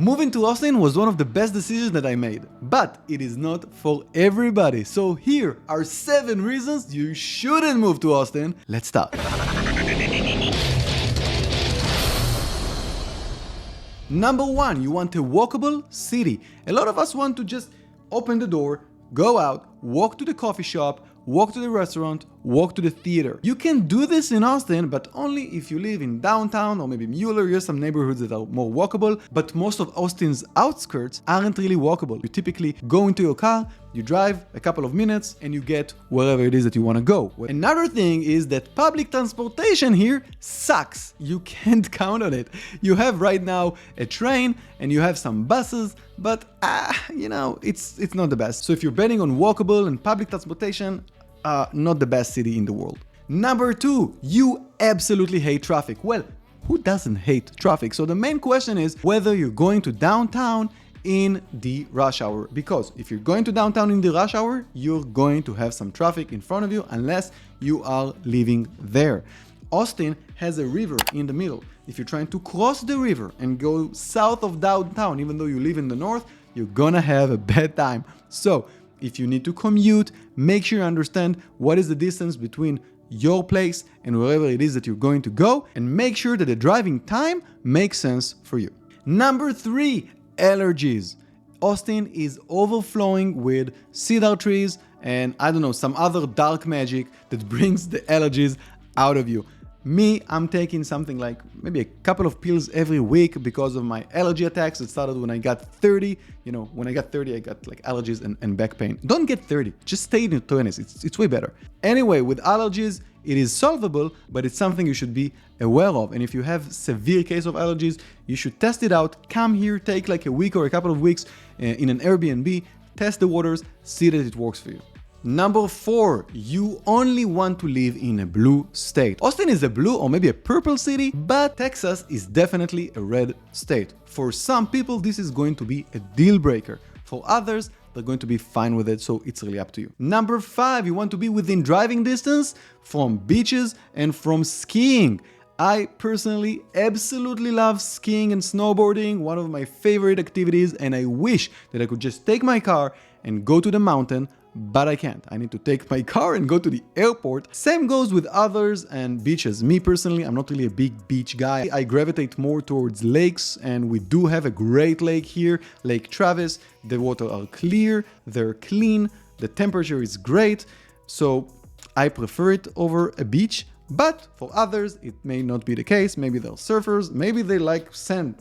Moving to Austin was one of the best decisions that I made, but it is not for everybody. So here are 7 reasons you shouldn't move to Austin. Let's start. Number 1, you want a walkable city. A lot of us want to just open the door, go out, walk to the coffee shop, walk to the restaurant, walk to the theater. You can do this in Austin, but only if you live in downtown or maybe Mueller. Here's some neighborhoods that are more walkable, but most of Austin's outskirts aren't really walkable. You typically go into your car, you drive a couple of minutes, and you get wherever it is that you want to go. Another thing is that public transportation here sucks. You can't count on it. You have right now a train and you have some buses, but it's not the best. So if you're betting on walkable and public transportation, not the best city in the world. Number 2, you absolutely hate traffic. Well, who doesn't hate traffic? So the main question is whether you're going to downtown in the rush hour, because if you're going to downtown in the rush hour, you're going to have some traffic in front of you unless you are living there. Austin has a river in the middle. If you're trying to cross the river and go south of downtown, even though you live in the north, you're gonna have a bad time. So if you need to commute, make sure you understand what is the distance between your place and wherever it is that you're going to go, and make sure that the driving time makes sense for you. Number 3, allergies. Austin is overflowing with cedar trees and some other dark magic that brings the allergies out of you. Me, I'm taking something like maybe a couple of pills every week because of my allergy attacks. It started when I got 30. When I got 30, I got like allergies and back pain. Don't get 30, just stay in your 20s. It's way better. Anyway, with allergies, it is solvable, but it's something you should be aware of. And if you have severe case of allergies, you should test it out. Come here, take like a week or a couple of weeks in an Airbnb, test the waters, see that it works for you. Number 4, you only want to live in a blue state. Austin is a blue or maybe a purple city, but Texas is definitely a red state. For some people, this is going to be a deal breaker. For others, they're going to be fine with it, so it's really up to you. Number 5, you want to be within driving distance from beaches and from skiing. I personally absolutely love skiing and snowboarding, one of my favorite activities, and I wish that I could just take my car and go to the mountain, but I can't. I need to take my car and go to the airport. Same goes with others and beaches. Me personally, I'm not really a big beach guy. I gravitate more towards lakes, and we do have a great lake here, Lake Travis. The water are clear, they're clean, the temperature is great, so I prefer it over a beach. But for others, it may not be the case. Maybe they're surfers, maybe they like sand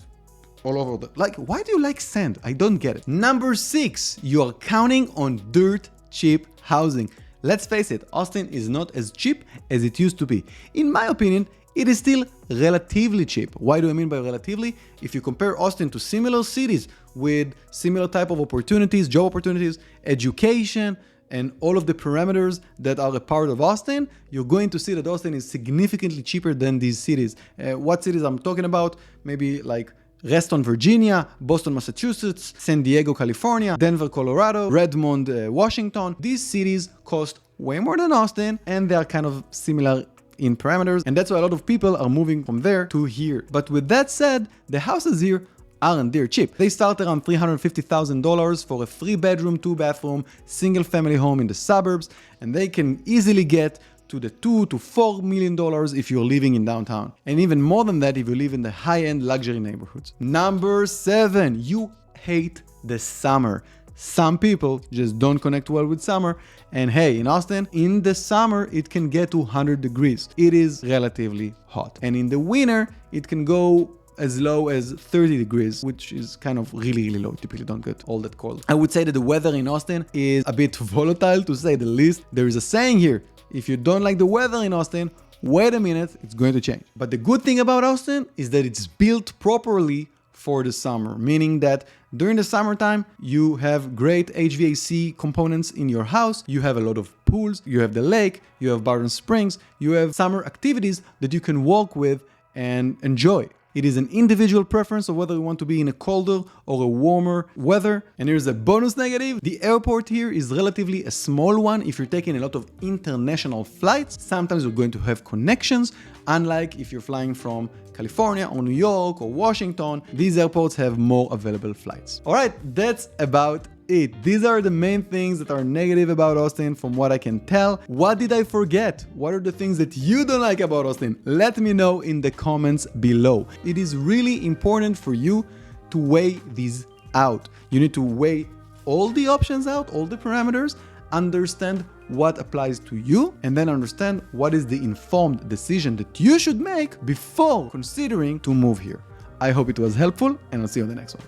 all over why do you like sand? I don't get it. Number 6, you are counting on dirt cheap housing. Let's face it, Austin is not as cheap as it used to be. In my opinion, it is still relatively cheap. Why do I mean by relatively? If you compare Austin to similar cities with similar type of opportunities, job opportunities, education, and all of the parameters that are a part of Austin, you're going to see that Austin is significantly cheaper than these cities. What cities I'm talking about? Maybe like Reston, Virginia, Boston, Massachusetts, San Diego, California, Denver, Colorado, Redmond, Washington. These cities cost way more than Austin, and they are kind of similar in parameters, and that's why a lot of people are moving from there to here. But with that said, the houses here aren't dirt cheap. They start around $350,000 for a 3-bedroom, 2-bathroom, single-family home in the suburbs, and they can easily get to the $2 to $4 million if you're living in downtown. And even more than that if you live in the high-end luxury neighborhoods. Number 7, you hate the summer. Some people just don't connect well with summer. And hey, in Austin, in the summer, it can get to 100 degrees. It is relatively hot. And in the winter, it can go as low as 30 degrees, which is kind of really, really low. Typically don't get all that cold. I would say that the weather in Austin is a bit volatile, to say the least. There is a saying here: if you don't like the weather in Austin, wait a minute, it's going to change. But the good thing about Austin is that it's built properly for the summer, meaning that during the summertime, you have great HVAC components in your house, you have a lot of pools, you have the lake, you have Barton Springs, you have summer activities that you can walk with and enjoy. It is an individual preference of whether you want to be in a colder or a warmer weather. And here's a bonus negative. The airport here is relatively a small one. If you're taking a lot of international flights, sometimes you're going to have connections. Unlike if you're flying from California or New York or Washington, these airports have more available flights. All right, that's about it. These are the main things that are negative about Austin from what I can tell. What did I forget? What are the things that you don't like about Austin? Let me know in the comments below. It is really important for you to weigh these out. You need to weigh all the options out, all the parameters, understand what applies to you, and then understand what is the informed decision that you should make before considering to move here. I hope it was helpful, and I'll see you on the next one.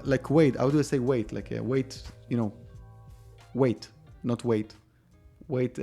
Like wait, how do I say wait? Like wait, you know, wait, not wait. Wait,